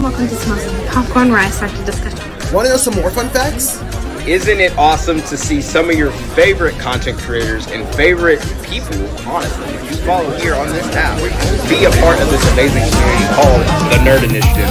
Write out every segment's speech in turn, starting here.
Welcome to Smells Like Popcorn, where I start the discussion. Want to know some more fun facts? Isn't it awesome to see some of your favorite content creators and favorite people, honestly, you follow here on this app, be a part of this amazing community called the Nerd Initiative?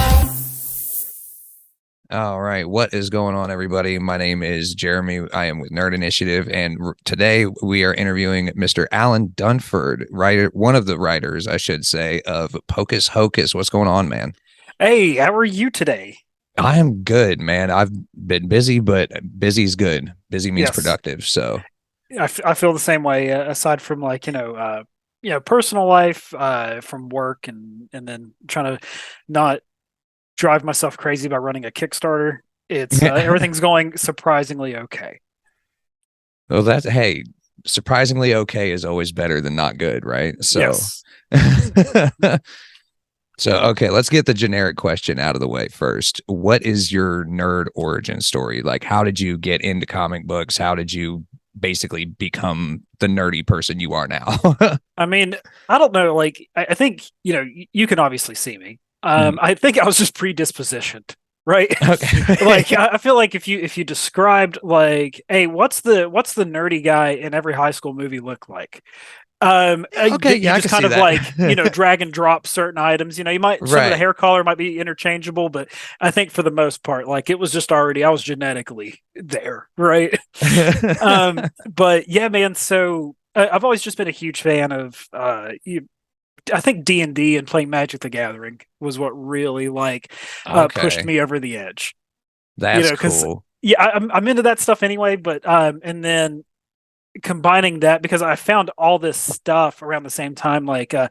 All right, what is going on, everybody? My name is Jeremy. I am with Nerd Initiative, and today we are interviewing Mr. Allen Dunford, writer, one of the writers, I should say, of Pocus Hocus. What's going on, man? Hey, how are you today? I am good, man. I've been busy, but busy's good. Busy means productive. So I feel the same way. Aside from personal life, from work, and then trying to not drive myself crazy by running a Kickstarter. It's everything's going surprisingly okay. Well, hey, surprisingly okay is always better than not good, right? So. Yes. So, okay, let's get the generic question out of the way first. What is your nerd origin story? Like, how did you get into comic books? How did you basically become the nerdy person you are now? I mean, I don't know. Like, I think, you can obviously see me. I think I was just predispositioned, right? Okay. Like, I feel like if you described like, hey, what's the nerdy guy in every high school movie look like? Okay, you just kind of like, drag and drop certain items. Some of the hair color might be interchangeable, but I think for the most part, like it was just already, I was genetically there, right? But yeah, man. So I've always just been a huge fan of, I think D&D and playing Magic the Gathering was what really pushed me over the edge. That's cool. Yeah, I'm into that stuff anyway, but and then combining that, because I found all this stuff around the same time. Like I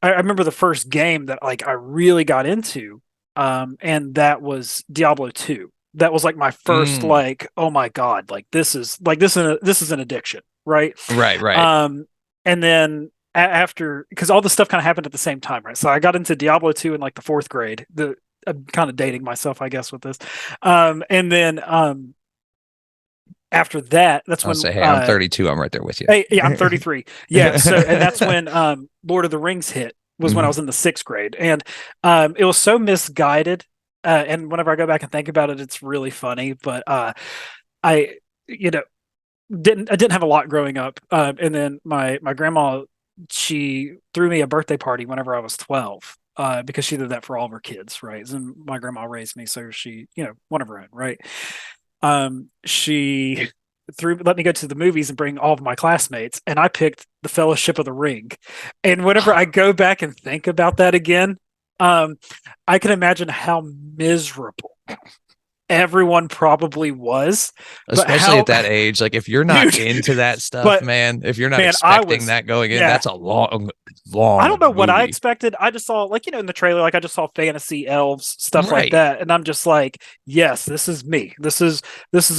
remember the first game that like I really got into, and that was Diablo 2. That was like my first like, oh my god, like this is an addiction, right? Right. And then after, because all this stuff kind of happened at the same time, right? So I got into Diablo 2 in like the 4th grade. I'm kind of dating myself, I guess, with this. And then after that, that's when hey, I'm 32. I'm right there with you. Hey, yeah, I'm 33. Yeah, so and that's when Lord of the Rings hit. Was when I was in the 6th grade, and it was so misguided. And whenever I go back and think about it, it's really funny. But I didn't have a lot growing up, and then my grandma, she threw me a birthday party whenever I was 12. Because she did that for all of her kids, right? And my grandma raised me, so she, one of her own, right? She let me go to the movies and bring all of my classmates, and I picked the Fellowship of the Ring. And whenever I go back and think about that again, I can imagine how miserable everyone probably was, especially at that age. Like if you're not into that stuff, man, if you're not expecting that going in, that's a long I don't know movie. what I expected. I just saw in the trailer, like I just saw fantasy elves, stuff like that, and I'm just like, yes, this is me. This is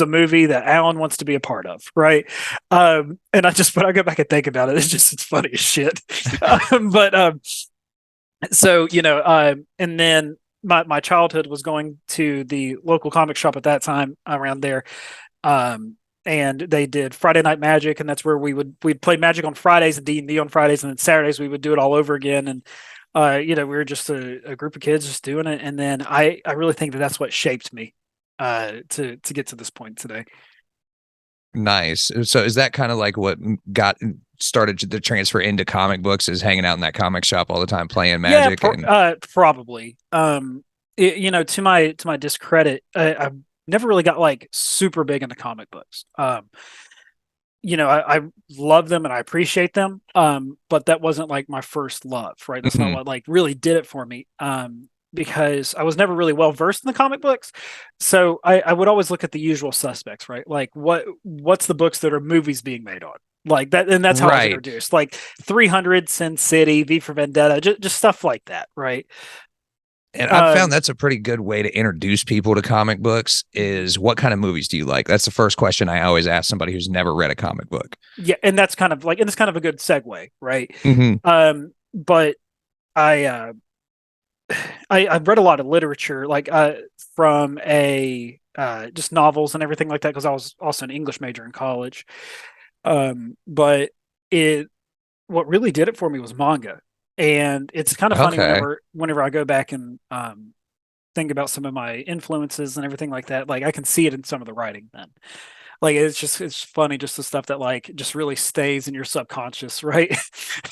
a movie that Alan wants to be a part of, right? And when I go back and think about it, it's funny as shit. So and then my childhood was going to the local comic shop at that time around there. And they did Friday Night Magic, and that's where we'd play Magic on Fridays and D&D on Fridays, and then Saturdays we would do it all over again. And we were just a group of kids just doing it. And then I really think that's what shaped me to get to this point today. Nice. So is that kind of like what got started the transfer into comic books, is hanging out in that comic shop all the time playing Magic? Probably. To my discredit, I never really got like super big into comic books. I love them and I appreciate them. But that wasn't like my first love, right? That's not what like really did it for me. Because I was never really well versed in the comic books. So I would always look at the usual suspects, right? Like what's the books that are movies being made on? Like that, and that's how I was introduced. Like 300, Sin City, V for Vendetta, just stuff like that, right? And I found that's a pretty good way to introduce people to comic books. Is what kind of movies do you like? That's the first question I always ask somebody who's never read a comic book. Yeah, and that's kind of it's kind of a good segue, right? But I've read a lot of literature, like from just novels and everything like that, because I was also an English major in college. But what really did it for me was manga. And it's kind of funny whenever I go back and think about some of my influences and everything like that, like I can see it in some of the writing then. Like it's funny, just the stuff that like just really stays in your subconscious, right?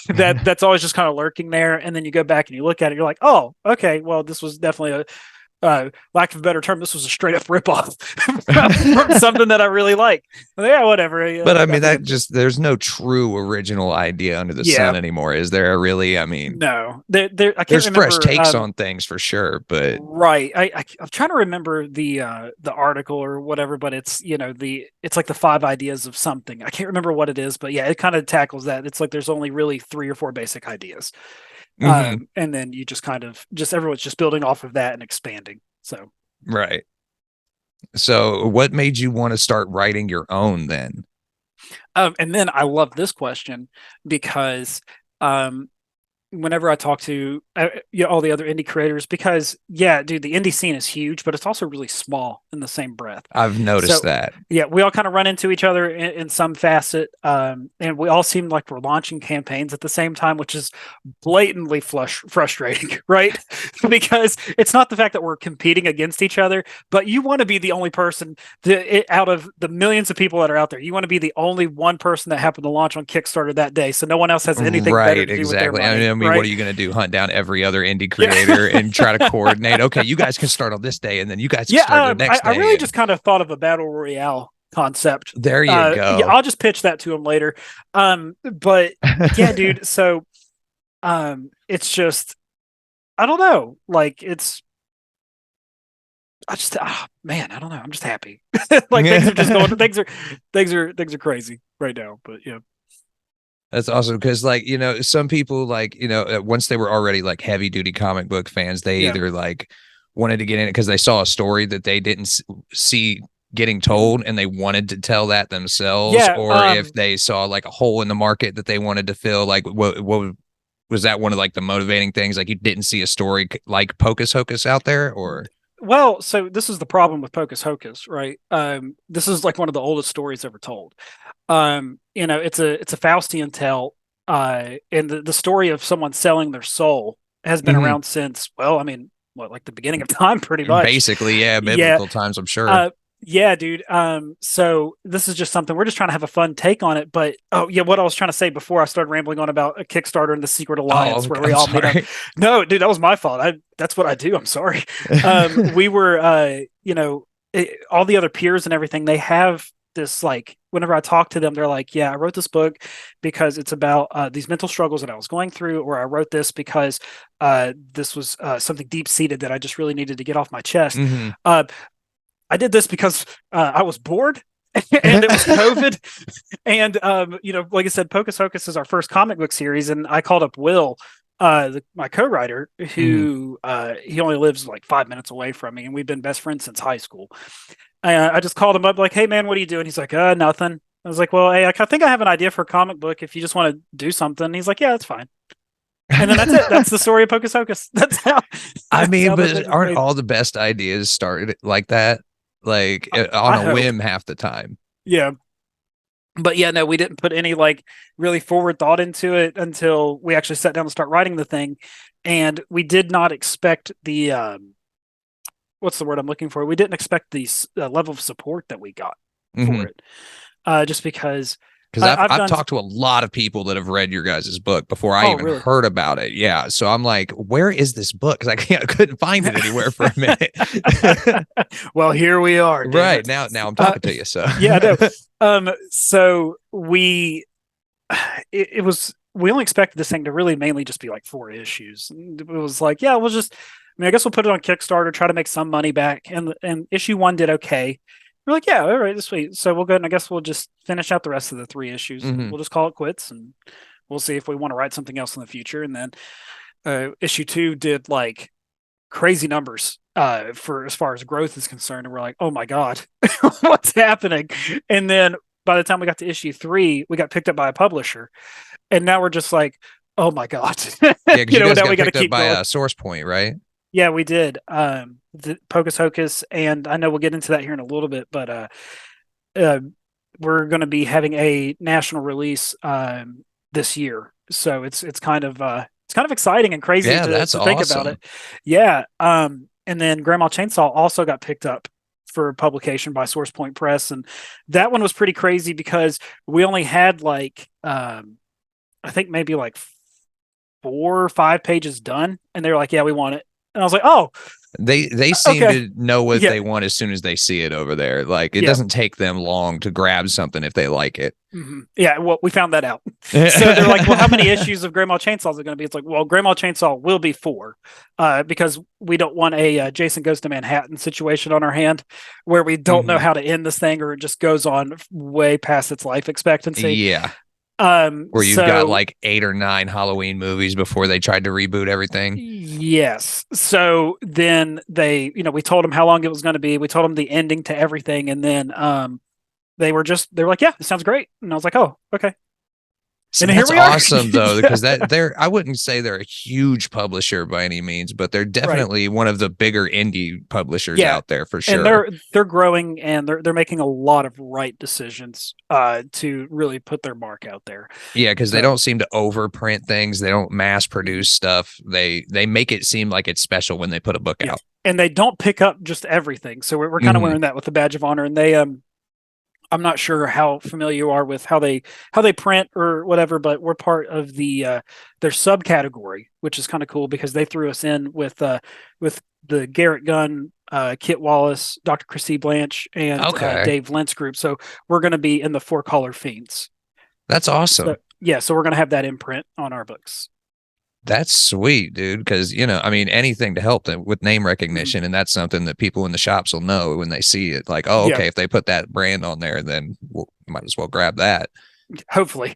That's always just kind of lurking there, and then you go back and you look at it, you're like, oh, okay, well, this was definitely a lack of a better term, this was a straight up ripoff from something that I really like. Yeah, whatever. But I mean, there's no true original idea under the sun anymore, is there? Really? I mean, no. I can't there's remember, fresh takes on things for sure, but right. I'm trying to remember the article or whatever, but it's it's like the 5 ideas of something. I can't remember what it is, but yeah, it kind of tackles that. It's like there's only really 3 or 4 basic ideas. And then you just kind of everyone's just building off of that and expanding. So right. So what made you want to start writing your own then? And then I love this question because whenever I talk to all the other indie creators, because dude, the indie scene is huge, but it's also really small in the same breath. I've noticed that. Yeah, we all kind of run into each other in some facet, and we all seem like we're launching campaigns at the same time, which is blatantly frustrating, right? Because it's not the fact that we're competing against each other, but you want to be the only person out of the millions of people that are out there. You want to be the only one person that happened to launch on Kickstarter that day, so no one else has anything better to do with their money. I mean, right? What are you going to do? Hunt down every other indie creator and try to coordinate? Okay, you guys can start on this day, and then you guys can start the next day. I really just kind of thought of a battle royale concept. There you go. Yeah, I'll just pitch that to him later. But yeah, dude. So, it's just, I don't know. Like man, I don't know. I'm just happy. Like things are just going. Things are crazy right now. But yeah. That's awesome because, like, some people, like, once they were already like heavy duty comic book fans, they either like wanted to get in it because they saw a story that they didn't see getting told and they wanted to tell that themselves, or if they saw like a hole in the market that they wanted to fill. Like, what was that one of like the motivating things? Like, you didn't see a story like Pocus Hocus out there, or? Well, so this is the problem with Pocus Hocus, right? This is like one of the oldest stories ever told. It's a Faustian tale, and the story of someone selling their soul has been around since, well, I mean, like the beginning of time, pretty much. Basically, biblical times, I'm sure. Yeah, dude. So this is just something we're just trying to have a fun take on it. But what I was trying to say before I started rambling on about a Kickstarter and the Secret Alliance, where we all meet up. No, dude, that was my fault. That's what I do. I'm sorry. We were, all the other peers and everything. They have this, like, whenever I talk to them, they're like, yeah, I wrote this book because it's about these mental struggles that I was going through, or I wrote this because this was something deep seated that I just really needed to get off my chest. I did this because I was bored and it was COVID. And, like I said, Pocus Hocus is our first comic book series. And I called up Will, my co-writer, who he only lives like 5 minutes away from me. And we've been best friends since high school. I just called him up like, hey, man, what are you doing? He's like, nothing. I was like, well, hey, I think I have an idea for a comic book if you just want to do something. He's like, yeah, that's fine. And then that's it. That's the story of Pocus Hocus. That's how. I mean, but aren't all the best ideas started like that? Like on a whim half the time. Yeah. But yeah, no, we didn't put any like really forward thought into it until we actually sat down to start writing the thing. And we did not expect the, what's the word I'm looking for? We didn't expect the level of support that we got for it. Just because I've talked to a lot of people that have read your guys' book before I even heard about it. Yeah. So I'm like, where is this book? Because I couldn't find it anywhere for a minute. Well, here we are. Right. Now I'm talking to you. So yeah, no. So we only expected this thing to really mainly just be like 4 issues. It was like, yeah, I guess we'll put it on Kickstarter, try to make some money back. And issue 1 did okay. We're like, yeah, all right, this week. So we'll go and I guess we'll just finish out the rest of the 3 issues. We'll just call it quits, and we'll see if we want to write something else in the future. And then issue 2 did like crazy numbers for as far as growth is concerned. And we're like, oh my God, what's happening? And then by the time we got to issue 3, we got picked up by a publisher. And now we're just like, oh my God. Yeah, because you guys got picked up by a Source Point, right? Yeah, we did. The Pocus Hocus, and I know we'll get into that here in a little bit, but we're going to be having a national release this year, so it's kind of exciting and crazy to think about it. Yeah, and then Grandma Chainsaw also got picked up for publication by Source Point Press, and that one was pretty crazy because we only had like I think maybe like 4 or 5 pages done, and they were like, "Yeah, we want it," and I was like, "Oh." They seem Okay. to know what Yeah. they want as soon as they see it over there. Like it Yeah. doesn't take them long to grab something if they like it. Mm-hmm. Yeah, well, we found that out. So they're like, "Well, how many issues of Grandma Chainsaw is it going to be?" It's like, "Well, Grandma Chainsaw will be 4, because we don't want a Jason Goes to Manhattan situation on our hand, where we don't know how to end this thing, or it just goes on way past its life expectancy." Yeah. Where you've got like 8 or 9 Halloween movies before they tried to reboot everything. Yes. So then they, we told them how long it was going to be. We told them the ending to everything, and then they were like, "Yeah, it sounds great." And I was like, "Oh, okay." So and that's here we are. awesome though, because I wouldn't say they're a huge publisher by any means, but they're definitely one of the bigger indie publishers out there for sure. And they're growing, and they're making a lot of right decisions to really put their mark out there. Yeah, because they don't seem to overprint things. They don't mass produce stuff. They make it seem like it's special when they put a book out. And they don't pick up just everything. So we're kind of wearing that with the badge of honor. And they I'm not sure how familiar you are with how they print or whatever, but we're part of their subcategory, which is kind of cool because they threw us in with the Garrett Gunn, Kit Wallace, Dr. Chrissy Blanche, and Dave Lentz group. So we're going to be in the 4 Color Fiends. That's awesome. So we're going to have that imprint on our books. That's sweet, dude. Because, anything to help them with name recognition. And that's something that people in the shops will know when they see it. Like, oh, okay, if they put that brand on there, then we might as well grab that. Hopefully.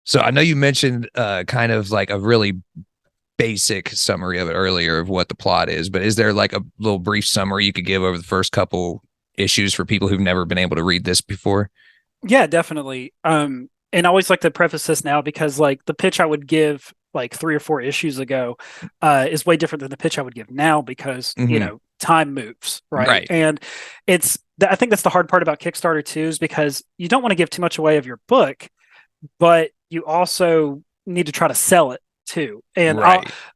So I know you mentioned kind of like a really basic summary of it earlier of what the plot is, but is there like a little brief summary you could give over the first couple issues for people who've never been able to read this before? Yeah, definitely. And I always like to preface this now because like the pitch I would give like 3 or 4 issues ago is way different than the pitch I would give now because, time moves, right? And I think that's the hard part about Kickstarter too, is because you don't want to give too much away of your book, but you also need to try to sell it too. And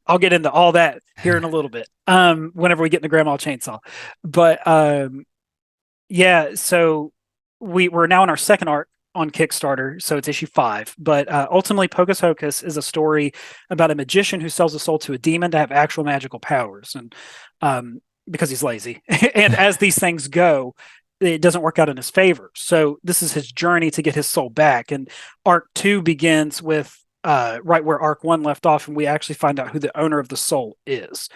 I'll get into all that here in a little bit whenever we get into Grandma Chainsaw. But so we're now in our second arc on Kickstarter, so it's issue 5. But ultimately, Pocus Hocus is a story about a magician who sells a soul to a demon to have actual magical powers, and because he's lazy. And as these things go, it doesn't work out in his favor. So this is his journey to get his soul back. And Arc 2 begins with right where Arc 1 left off, and we actually find out who the owner of the soul is.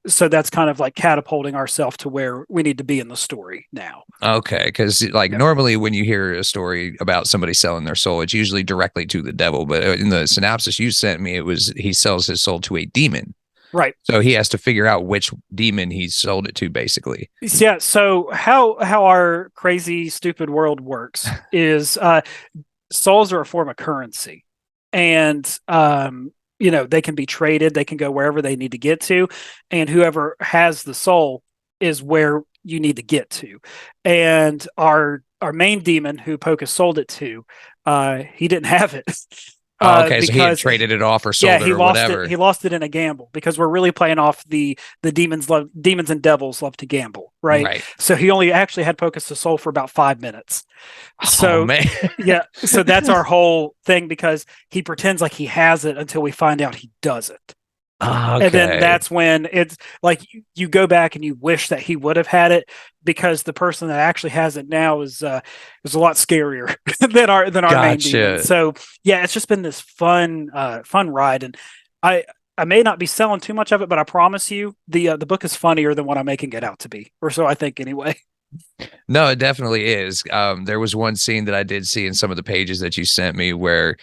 So that's kind of like catapulting ourselves to where we need to be in the story now. Okay, because normally when you hear a story about somebody selling their soul, it's usually directly to the devil. But in the synopsis you sent me, it was he sells his soul to a demon. Right. So he has to figure out which demon he sold it to, basically. Yeah. So how our crazy, stupid world works is souls are a form of currency. And they can be traded, they can go wherever they need to get to, and whoever has the soul is where you need to get to. And our main demon who Pocus sold it to, he didn't have it. So he had traded it off or sold it or whatever. He lost it in a gamble because we're really playing off the demons and devils love to gamble, right? So he only actually had Pocus the soul for about 5 minutes. So man. Yeah, so that's our whole thing because he pretends like he has it until we find out he doesn't. Okay. And then that's when it's like you go back and you wish that he would have had it because the person that actually has it now is a lot scarier than our main demon. So yeah, it's just been this fun ride, and I may not be selling too much of it, but I promise you the book is funnier than what I'm making it out to be, or so I think anyway. No, it definitely is. There was one scene that I did see in some of the pages that you sent me where,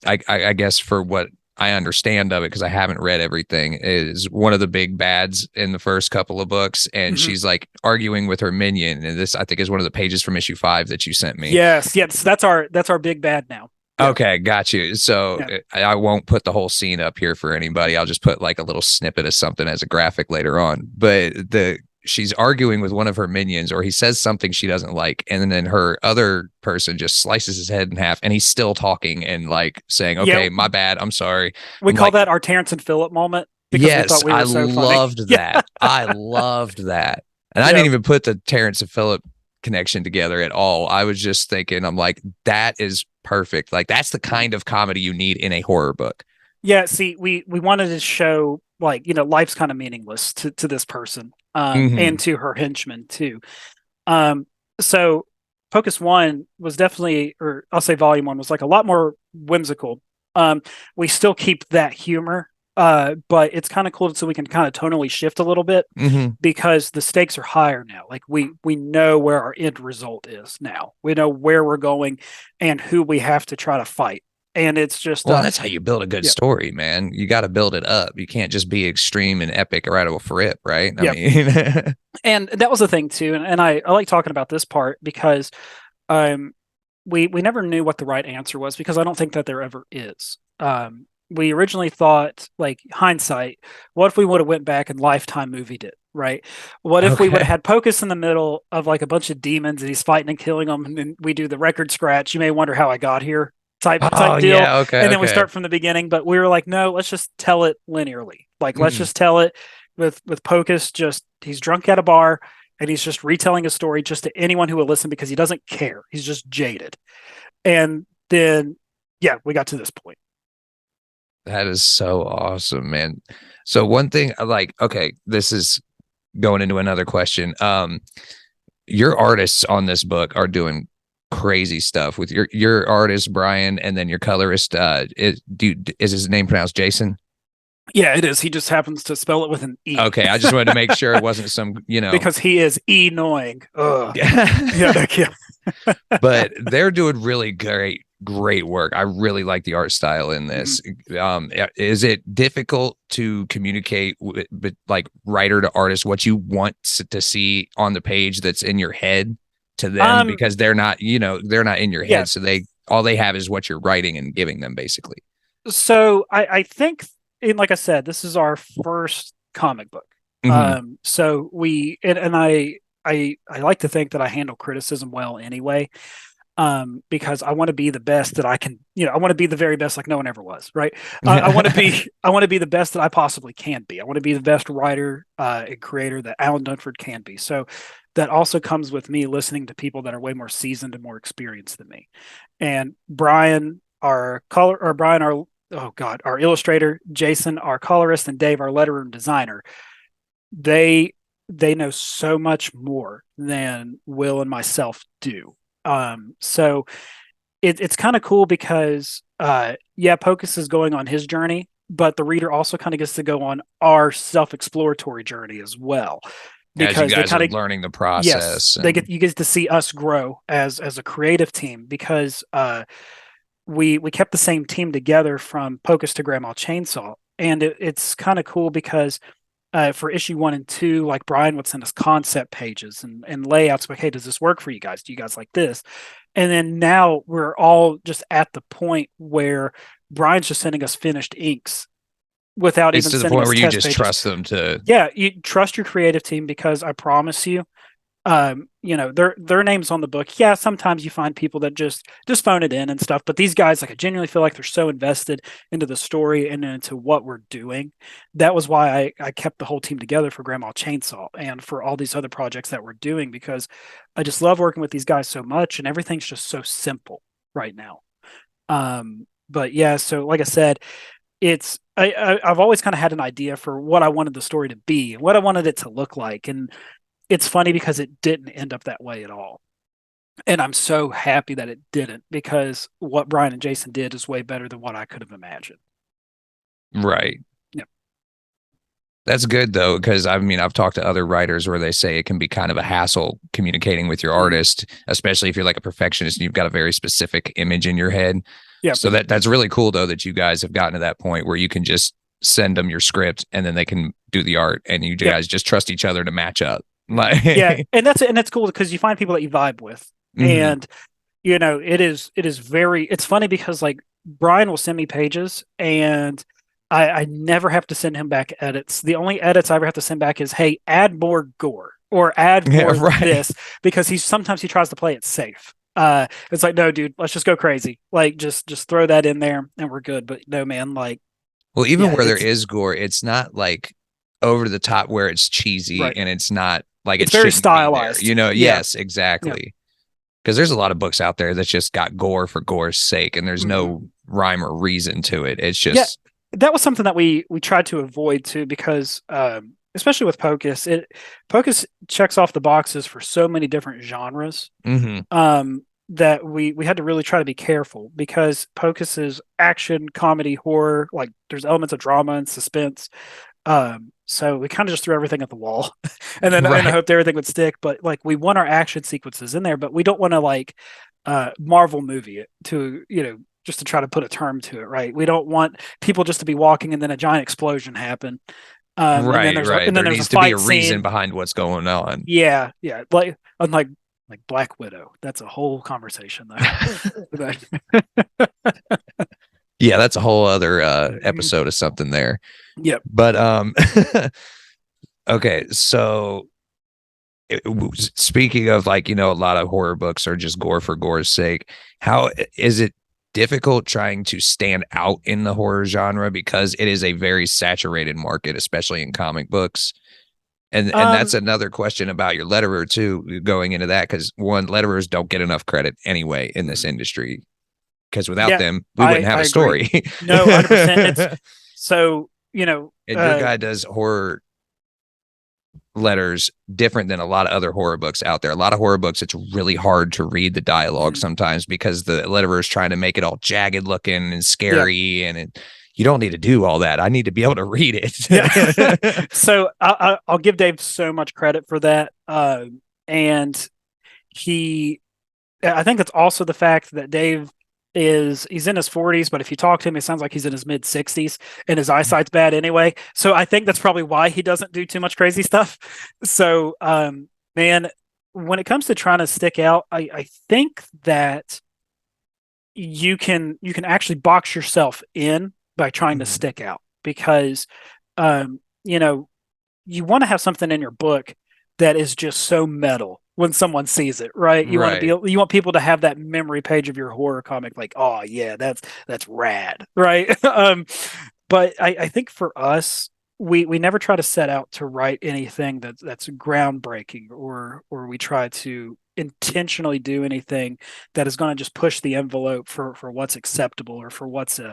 I guess for what I understand of it, because I haven't read everything, is one of the big bads in the first couple of books, and she's like arguing with her minion. And this, I think, is one of the pages from issue 5 that you sent me. Yes, that's our big bad now. Okay, got you. So I won't put the whole scene up here for anybody. I'll just put like a little snippet of something as a graphic later on. But she's arguing with one of her minions, or he says something she doesn't like, and then her other person just slices his head in half, and he's still talking and like saying, "Okay, my bad, I'm sorry." We I'm call like, that our Terrence and Phillip moment. Because we yes, thought we were I so loved funny. that. I loved that, and I didn't even put the Terrence and Phillip connection together at all. I was just thinking, I'm like, that is perfect. Like that's the kind of comedy you need in a horror book. Yeah, see, we wanted to show like, life's kind of meaningless to this person, and to her henchmen too. So Pocus One was definitely, or I'll say Volume One was like a lot more whimsical. We still keep that humor, but it's kind of cool so we can kind of tonally shift a little bit because the stakes are higher now. Like we know where our end result is now. We know where we're going and who we have to try to fight. And it's just that's how you build a good story, man. You got to build it up. You can't just be extreme and epic right off rip, right? I mean, and that was the thing too. And I like talking about this part because we never knew what the right answer was because I don't think that there ever is. We originally thought, like hindsight, what if we would have went back and Lifetime movied it, right? What if we would have had Pocus in the middle of like a bunch of demons and he's fighting and killing them, and then we do the record scratch. You may wonder how I got here. Type deal. Yeah, and then we start from the beginning, but we were like, no, let's just tell it linearly. Like, let's just tell it with Pocus. Just he's drunk at a bar and he's just retelling a story just to anyone who will listen because he doesn't care. He's just jaded. And then, we got to this point. That is so awesome, man. So one thing, like, okay, this is going into another question. Your artists on this book are doing crazy stuff with your artist Brian, and then your colorist is his name pronounced Jason? Yeah, it is. He just happens to spell it with an E. Okay, I just wanted to make sure it wasn't some, because he is annoying. But they're doing really great work. I really like the art style in this. Is it difficult to communicate with, like writer to artist what you want to see on the page that's in your head to them, because they're not in your head, so all they have is what you're writing and giving them basically. So I think, and like I said, this is our first comic book. So I like to think that I handle criticism well anyway, because I want to be the best that I can. I want to be the very best, like no one ever was, right? I want to be the best that I possibly can be. I want to be the best writer and creator that Allen Dunford can be. So that also comes with me listening to people that are way more seasoned and more experienced than me. And Brian, our illustrator, Jason, our colorist, and Dave, our letterer and designer, they know so much more than Will and myself do. So it's kind of cool because Pocus is going on his journey, but the reader also kind of gets to go on our self-exploratory journey as well. Because you guys are learning the process. Yes, you get to see us grow as a creative team because we kept the same team together from Pocus to Grandma Chainsaw, and it's kind of cool because for issue 1 and 2, like Brian would send us concept pages and layouts like, hey, does this work for you guys? Do you guys like this? And then now we're all just at the point where Brian's just sending us finished inks without it's even to the sending point us where you test just pages. trust them to. Yeah, you trust your creative team because I promise you, their names on the book. Yeah, sometimes you find people that just phone it in and stuff, but these guys, like, I genuinely feel like they're so invested into the story and into what we're doing. That was why I kept the whole team together for Grandma Chainsaw and for all these other projects that we're doing, because I just love working with these guys so much, and everything's just so simple right now. But yeah, so like I said, I've always kind of had an idea for what I wanted the story to be and what I wanted it to look like, and it's funny because it didn't end up that way at all. And I'm so happy that it didn't, because what Brian and Jason did is way better than what I could have imagined. Right. Yeah. That's good though, because I've talked to other writers where they say it can be kind of a hassle communicating with your artist, especially if you're like a perfectionist and you've got a very specific image in your head. Yeah. So that's really cool though that you guys have gotten to that point where you can just send them your script and then they can do the art, and you guys just trust each other to match up. Yeah, and that's cool because you find people that you vibe with, and it's funny because like Brian will send me pages and I never have to send him back edits. The only edits I ever have to send back is, hey, add more gore. or add Yeah, more right. this, because sometimes he tries to play it safe. It's like, no, dude, let's just go crazy. Like, just throw that in there and we're good. But no, man, like, Well, even yeah, where there it's is gore, it's not like over the top where it's cheesy right. and it's not like it It's very shouldn't be there. stylized. Yeah, Yes, yeah. exactly. Because there's a lot of books out there that's just got gore for gore's sake and there's Mhm. no rhyme or reason to it. It's Yeah, just that was something that we tried to avoid too, because especially with Pocus, Pocus checks off the boxes for so many different genres. mhm. That we had to really try to be careful, because Pocus is action, comedy, horror. Like, there's elements of drama and suspense. So we kind of just threw everything at the wall, and I Right. hoped everything would stick. But like, we want our action sequences in there, but we don't want to like Marvel movie it to, just to try to put a term to it, right? We don't want people just to be walking and then a giant explosion happen. And then Right, there's a right. and then There there's a needs to be a fight reason scene. behind what's going on. Yeah, yeah. Like, unlike Black Widow, that's a whole conversation though. Yeah, that's a whole other episode of something there. Yep. But okay, so speaking of, like, a lot of horror books are just gore for gore's sake. How is it difficult trying to stand out in the horror genre, because it is a very saturated market, especially in comic books? And that's Um, another question about your letterer too, going into that, because one, letterers don't get enough credit anyway in this industry, because without yeah, them we wouldn't have I a agree. story. No, 100%. It's so, And your guy does horror letters different than a lot of other horror books out there. A lot of horror books, it's really hard to read the dialogue sometimes, because the letterer is trying to make it all jagged looking and yeah, scary, and you don't need to do all that. I need to be able to read it. yeah. So I'll give Dave so much credit for that. And he, I think it's also the fact that Dave he's in his 40s, but if you talk to him, it sounds like he's in his mid 60s, and his eyesight's bad anyway. So I think that's probably why he doesn't do too much crazy stuff. So, man, when it comes to trying to stick out, I think that you can actually box yourself in by trying to stick out, because um, you know you want to have something in your book that is just so metal when someone sees it, right? Right. You want people to have that memory page of your horror comic, like, oh yeah, that's rad, right? But I think for us, we never try to set out to write anything that's groundbreaking, or we try to intentionally do anything that is going to just push the envelope for what's acceptable, or for what's in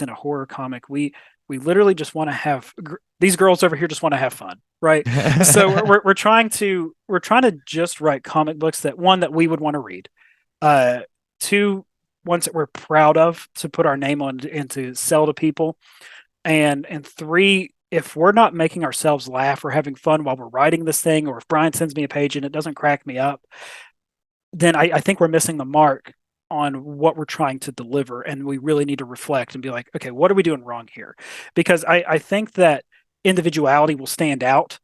a horror comic. We literally just want to have these girls over here just want to have fun, right? So we're trying to just write comic books that we would want to read, two, ones that we're proud of to put our name on and to sell to people, and three, if we're not making ourselves laugh or having fun while we're writing this thing, or if Brian sends me a page and it doesn't crack me up, then I think we're missing the mark on what we're trying to deliver. And we really need to reflect and be like, okay, what are we doing wrong here? Because I think that individuality will stand out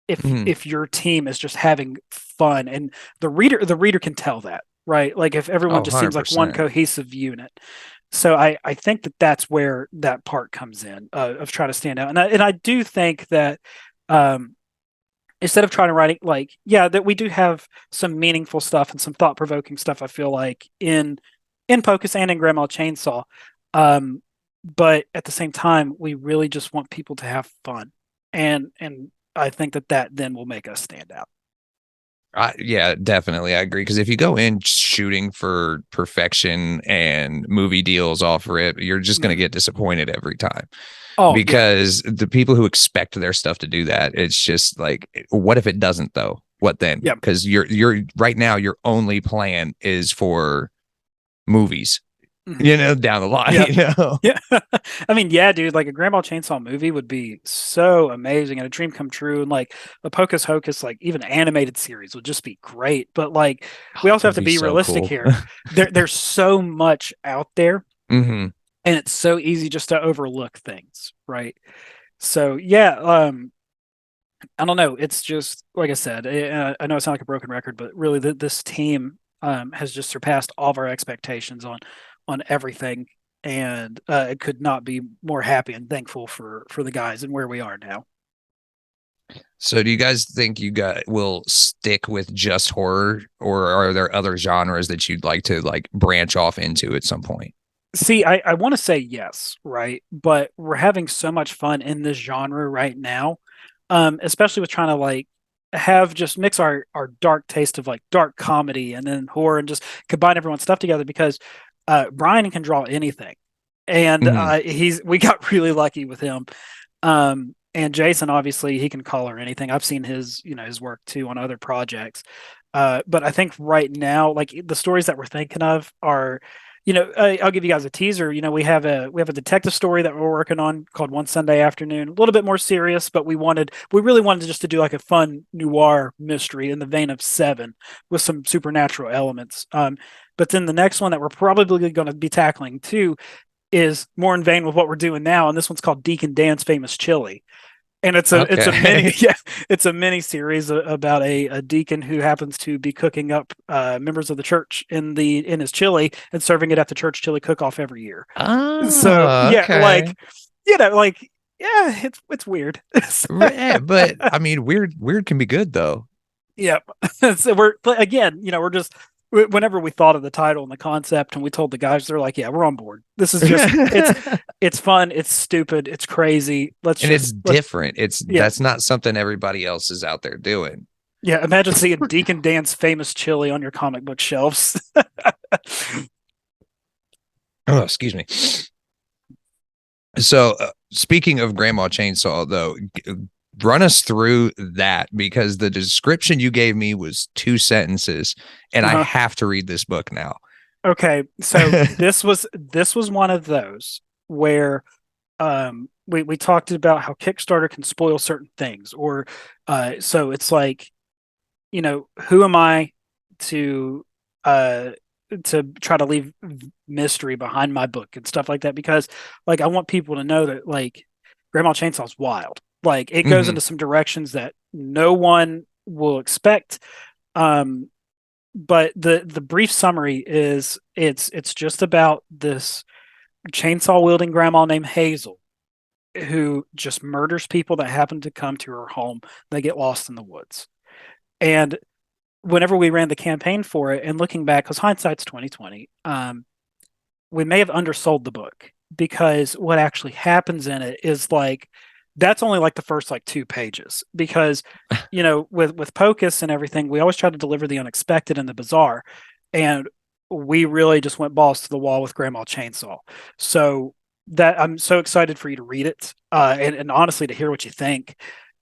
if Mhm. if your team is just having fun, and the reader can tell that, right? Like, if everyone Oh, just seems like one 100%. cohesive unit. So I think that's where that part comes in, of trying to stand out. And I do think that, um, instead of trying to write it, like, yeah, that we do have some meaningful stuff and some thought provoking stuff, I feel like, in Pocus and in Grandma Chainsaw. Um, but at the same time, we really just want people to have fun, and I think that then will make us stand out. Yeah, definitely. I agree. Because if you go in shooting for perfection and movie deals off rip, you're just going to get disappointed every time. Oh yeah. Because the people who expect their stuff to do that, it's just like, what if it doesn't though? What then? Yeah. Because you're right now, your only plan is for movies, down the line, Yeah. Yeah. I mean, yeah, dude, like a Grandma Chainsaw movie would be so amazing and a dream come true. And like a Pocus Hocus, like even animated series would just be great. But like, we also have That'd to be be so realistic cool. here. There's so much out there, Hmm. and it's so easy just to overlook things, right? So yeah, I don't know. It's just like I said. I know I sound like a broken record, but really, this team has just surpassed all of our expectations on everything, and I could not be more happy and thankful for the guys and where we are now. So do you guys think you will stick with just horror, or are there other genres that you'd like to like branch off into at some point? See, I want to say yes, right? But we're having so much fun in this genre right now, especially with trying to like have just mix our dark taste of like dark comedy and then horror and just combine everyone's stuff together because Brian can draw anything, and Mhm. we got really lucky with him. And Jason, obviously, he can color anything. I've seen his his work too on other projects. But I think right now, like the stories that we're thinking of are I'll give you guys a teaser. We have a detective story that we're working on called One Sunday Afternoon. A little bit more serious, but we really wanted just to do like a fun noir mystery in the vein of Seven with some supernatural elements. But then the next one that we're probably going to be tackling too is more in vein with what we're doing now, and this one's called Deacon Dan's Famous Chili, and it's a mini Okay. it's a mini series about a deacon who happens to be cooking up members of the church in his chili and serving it at the church chili cook off every year. So Oh, yeah, okay. yeah, it's weird. But I mean, weird can be good though. Yep. So but again, we're just whenever we thought of the title and the concept and we told the guys, they're like, yeah, we're on board. This is just it's fun, it's stupid, it's crazy. And it's Let different. It's yeah. That's not something everybody else is out there doing. Yeah, imagine seeing Deacon Dan's Famous Chili on your comic book shelves. Oh, excuse me. So, speaking of Grandma Chainsaw, though, run us through that because the description you gave me was 2 sentences, and I Uh-huh. have to read this book now. Okay, so this was one of those where we talked about how Kickstarter can spoil certain things, or so it's like, who am I to uh to try to leave mystery behind my book and stuff like that, because like I want people to know that like Grandma Chainsaw's wild. Like it goes Hmm. into some directions that no one will expect. Um but the brief summary is it's just about this chainsaw wielding grandma named Hazel who just murders people that happen to come to her home. They get lost in the woods. And whenever we ran the campaign for it, and looking back, because hindsight's 2020, we may have undersold the book because what actually happens in it is like that's only like the first like 2 pages, because with Pocus and everything we always try to deliver the unexpected and the bizarre, and we really just went balls to the wall with Grandma Chainsaw. So that I'm so excited for you to read it, and honestly to hear what you think,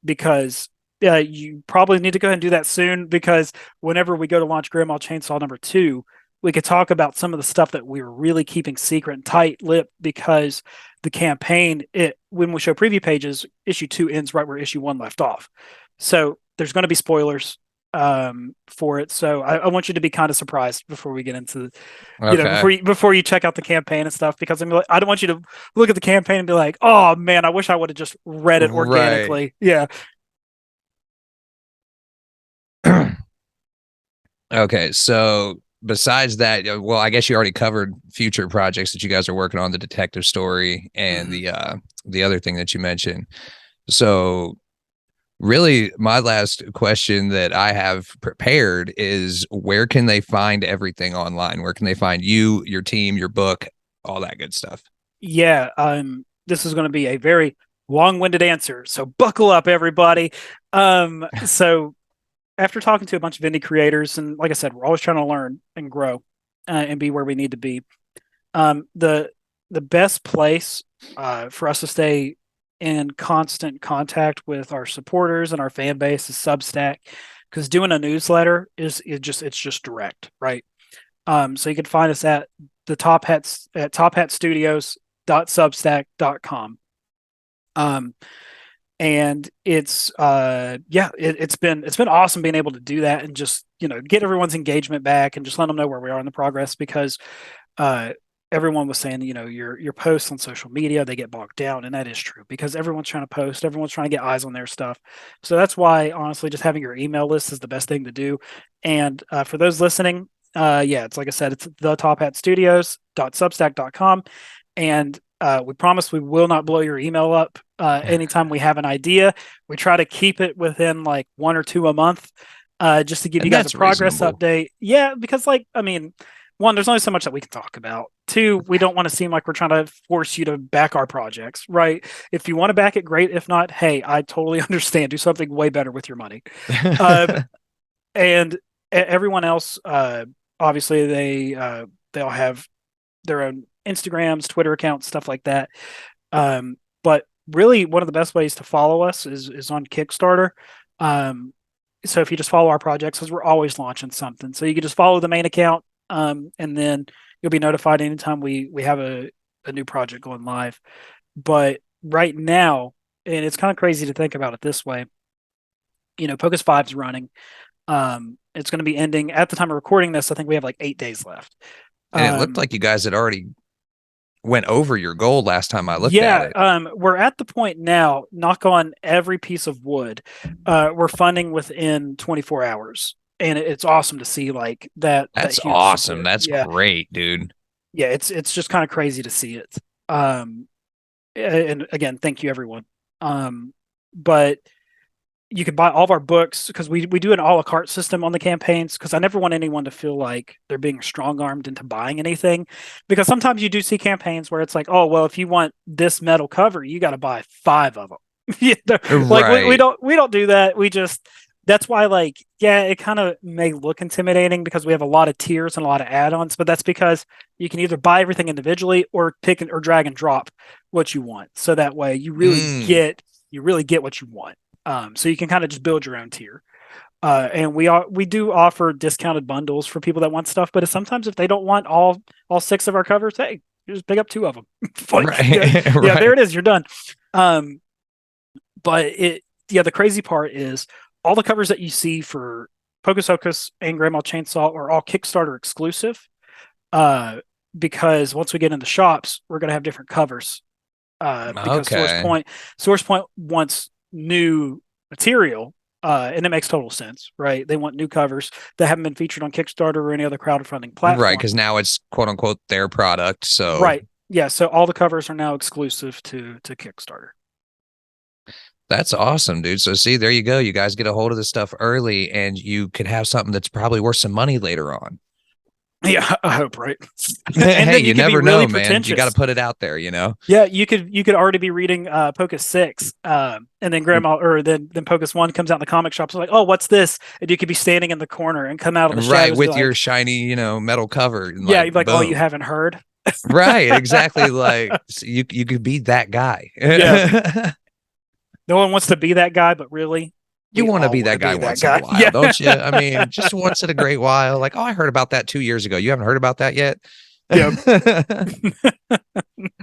because you probably need to go ahead and do that soon, because whenever we go to launch Grandma Chainsaw number 2, we could talk about some of the stuff that we were really keeping secret and tight-lipped, because the campaign, when we show preview pages, issue 2 ends right where issue 1 left off. So there's going to be spoilers for it. So I want you to be kind of surprised before we get into, Okay. before you check out the campaign and stuff, because I don't want you to look at the campaign and be like, oh man, I wish I would have just read it Right. organically. Yeah. Okay. So, besides that, well, I guess you already covered future projects that you guys are working on, the detective story and Mhm. the other thing that you mentioned. So, really, my last question that I have prepared is where can they find everything online? Where can they find you, your team, your book, all that good stuff? Yeah, this is going to be a very long-winded answer, so buckle up, everybody. So after talking to a bunch of indie creators, and like I said, we're always trying to learn and grow, and be where we need to be. The best place for us to stay in constant contact with our supporters and our fan base is Substack, because doing a newsletter it's just direct, right? So you can find us at the Top Hats at tophatstudios.substack.com. Um, and it's been awesome being able to do that and just get everyone's engagement back and just let them know where we are in the progress, because uh everyone was saying your posts on social media, they get bogged down, and that is true because everyone's trying to post, everyone's trying to get eyes on their stuff. So that's why honestly just having your email list is the best thing to do. And for those listening, yeah, it's like I said, it's the Top Hat Studios.substack.com. And We promise we will not blow your email up anytime we have an idea. We try to keep it within like 1 or 2 a month, just to give you guys a progress update. Yeah, because one, there's only so much that we can talk about. Two, we don't want to seem like we're trying to force you to back our projects, right? If you want to back it, great. If not, hey, I totally understand. Do something way better with your money. And everyone else, obviously, they'll have their own Instagrams, Twitter accounts, stuff like that. But really, one of the best ways to follow us is on Kickstarter. So if you just follow our projects, because we're always launching something, so you can just follow the main account, and then you'll be notified anytime we have a new project going live. But right now, and it's kind of crazy to think about it this way, Pocus 5's running. It's going to be ending at the time of recording this. I think we have like 8 days left. And it looked like you guys had already went over your goal last time I looked at it. We're at the point now, knock on every piece of wood, we're funding within 24 hours. And it's awesome to see like that. That's awesome. Support. That's great, dude. Yeah, it's just kind of crazy to see it. And again, thank you everyone. But you can buy all of our books because we do an a la carte system on the campaigns, because I never want anyone to feel like they're being strong-armed into buying anything, because sometimes you do see campaigns where it's like, oh, well, if you want this metal cover, you got to buy 5 of them. Like we don't do that. We just, that's why, like, yeah, it kind of may look intimidating because we have a lot of tiers and a lot of add-ons, but that's because you can either buy everything individually or pick or drag and drop what you want. So that way you really get what you want. So you can kind of just build your own tier. And we do offer discounted bundles for people that want stuff, but sometimes if they don't want all 6 of our covers, hey, you just pick up 2 of them. Yeah, there it is. You're done. But the crazy part is all the covers that you see for Pocus Hocus and Grandma Chainsaw are all Kickstarter exclusive. Because once we get into shops, we're going to have different covers. Because Source Point wants new material, and it makes total sense, right? They want new covers that haven't been featured on Kickstarter or any other crowdfunding platform, right? Because now it's quote unquote their product. So right, yeah. So all the covers are now exclusive to Kickstarter. That's awesome, dude. So see, there you go. You guys get a hold of this stuff early, and you could have something that's probably worth some money later on. Yeah, I hope, right? Hey, you never know, man. You got to put it out there, Yeah, you could already be reading Pocus 6, and then then Pocus 1 comes out in the comic shops. Like, oh, what's this? And you could be standing in the corner and come out of the shadows, right, with your shiny, metal cover. And yeah, you'd be like, boom. Oh, you haven't heard? Right, exactly. Like you could be that guy. Yeah. No one wants to be that guy, but really, you want to be that guy once in a while, don't you? I mean, just once in a great while. Like, oh, I heard about that 2 years ago. You haven't heard about that yet? Yeah.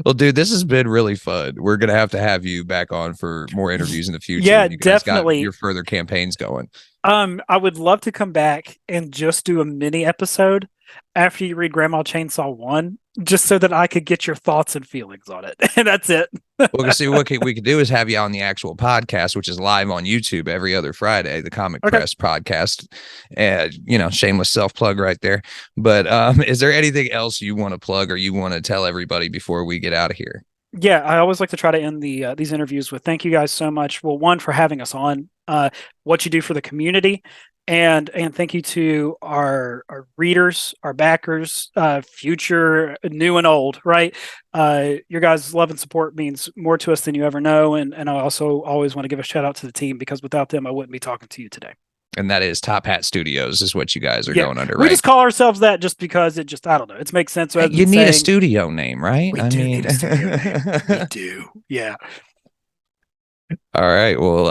Well, dude, this has been really fun. We're going to have you back on for more interviews in the future. Yeah, you guys definitely. Got your further campaigns going. I would love to come back and just do a mini episode after you read Grandma Chainsaw 1, just so that I could get your thoughts and feelings on it. And that's it. We'll see what we could do is have you on the actual podcast, which is live on YouTube every other Friday, the Comic Press podcast. And, shameless self-plug right there. But is there anything else you want to plug or you want to tell everybody before we get out of here? Yeah, I always like to try to end these interviews with thank you guys so much. Well, one, for having us on, what you do for the community, and thank you to our readers, our backers, future, new and old, right? Your guys' love and support means more to us than you ever know, and I also always want to give a shout out to the team, because without them, I wouldn't be talking to you today. And that is Top Hat Studios is what you guys are going under, right? We just call ourselves that just because I don't know. It makes sense. You need a studio name, right? We need a studio name. We do. Yeah. All right. Well,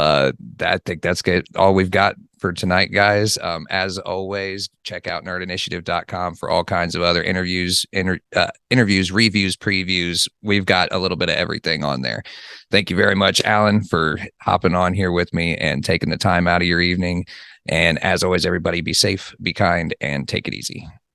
I think that's all we've got for tonight, guys. As always, check out nerdinitiative.com for all kinds of other interviews, reviews, previews. We've got a little bit of everything on there. Thank you very much, Allen, for hopping on here with me and taking the time out of your evening. And as always, everybody be safe, be kind, and take it easy.